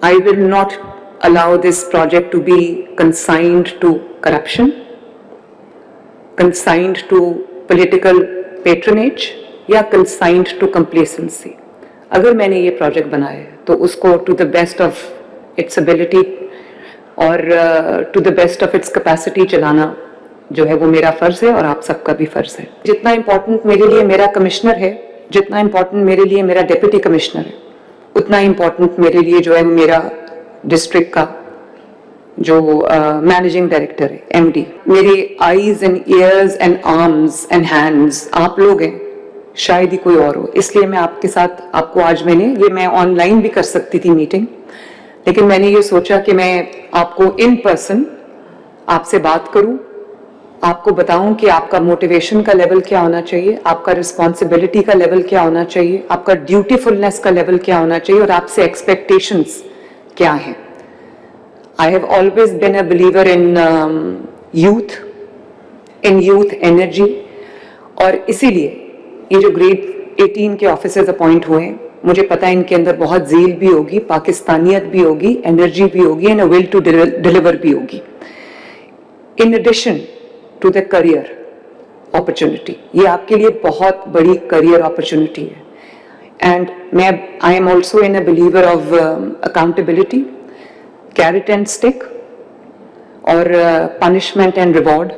I will not allow this project to be consigned to corruption, consigned to political patronage या consigned to complacency. अगर मैंने ये project बनाया है तो उसको to the best of its ability और to the best of its capacity चलाना जो है वो मेरा फर्ज है और आप सबका भी फर्ज है. जितना इम्पोर्टेंट मेरे लिए मेरा कमिश्नर है, जितना इम्पोर्टेंट मेरे लिए मेरा डिप्टी कमिश्नर है, उतना इम्पोर्टेंट मेरे लिए जो है मेरा डिस्ट्रिक्ट का जो मैनेजिंग डायरेक्टर है, एमडी. मेरे eyes and years and arms and hands आप लोग हैं, शायद ही कोई और हो. इसलिए मैं आपके साथ आपको आज मैं ऑनलाइन भी कर सकती थी मीटिंग, लेकिन मैंने ये सोचा कि मैं आपको इन पर्सन आपसे बात करूं, आपको बताऊं कि आपका मोटिवेशन का लेवल क्या होना चाहिए, आपका रिस्पॉन्सिबिलिटी का लेवल क्या होना चाहिए, आपका ड्यूटीफुलनेस का लेवल क्या होना चाहिए और आपसे एक्सपेक्टेशंस क्या हैं. I have always been a believer in youth energy, और इसीलिए ये जो ग्रेड 18 के ऑफिसर्स अपॉइंट हुए हैं, मुझे पता है इनके अंदर बहुत ज़ील भी होगी, पाकिस्तानियत भी होगी, एनर्जी भी होगी एंड विल टू डिलीवर भी होगी. In addition to the career opportunity, ये आपके लिए बहुत बड़ी करियर अपॉर्चुनिटी है. And I am also in a believer of accountability, carrot and stick और पनिशमेंट एंड रिवॉर्ड.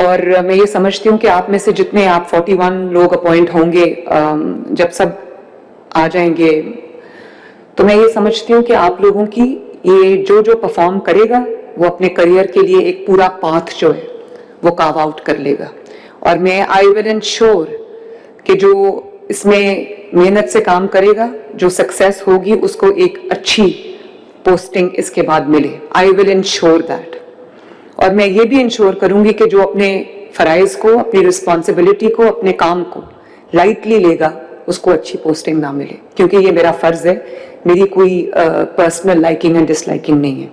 और मैं ये समझती हूँ कि आप में से जितने आप 41 लोग अपॉइंट होंगे, जब सब आ जाएंगे, तो मैं ये समझती हूँ कि आप लोगों की ये जो परफॉर्म करेगा वो अपने करियर के लिए एक पूरा पाथ जो है वो कार्व आउट कर लेगा. और मैं आई विल इंश्योर कि जो इसमें मेहनत से काम करेगा, जो सक्सेस होगी, उसको एक अच्छी पोस्टिंग इसके बाद मिले. I will ensure that. और मैं ये भी इंश्योर करूंगी कि जो अपने फराइज को, अपनी रिस्पॉन्सिबिलिटी को, अपने काम को लाइटली लेगा, उसको अच्छी पोस्टिंग ना मिले, क्योंकि ये मेरा फर्ज है. मेरी कोई पर्सनल लाइकिंग एंड डिसलाइकिंग नहीं है.